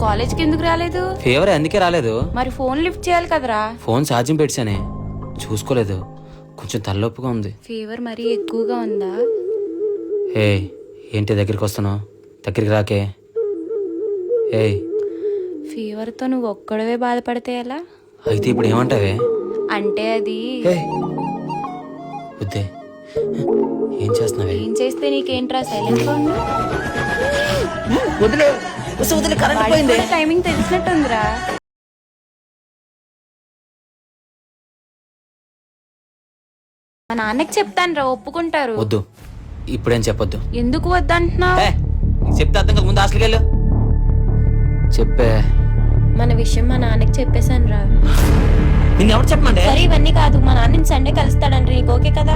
కాలేజ్కి ఎందుకు రాలేదు? ఫీవర్ అందుకే రాలేదు. మరి ఫోన్ లిఫ్ట్ చేయాలి కదరా. ఫోన్ ఛార్జింగ్ పెట్టానే, చూసుకోలేదు. కొంచెం తలనొప్పిగా ఉంది. ఫీవర్ మరీ ఎక్కువగా ఉందా? ఏ ఏంటి దగ్గరికి వస్తున్నావు? దగ్గరికి రాకే. ఏ ఫీవర్తో నువ్వు ఒక్కడవే బాధపడితే ఎలా? అయితే ఇప్పుడు ఏమంటావే? అంటే అది వద్దే. ఏం చేస్తున్నావే? ఏం చేస్తే నీకేంట్రా, సైలెంట్ గా ఉండు. టైమింగ్ తెలిసినట్టుందిరా. మా నాన్నకి చెప్తాను రా, ఒప్పుకుంటారు. వద్దు, ఇప్పుడేం చెప్పొద్దు. ఎందుకు వద్దంటున్నావు? చెప్తే అర్థం కాదు, ముందు హాస్టల్కి వెళ్ళు. చెప్పే. మన విషయం మా నాన్నకి చెప్పేశాను రా. నిన్ను ఎవరు చెప్పమంటే? సరే ఇవన్నీ కాదు, మా నాన్న సండే కలుస్తాడంటే నీకు ఓకే కదా?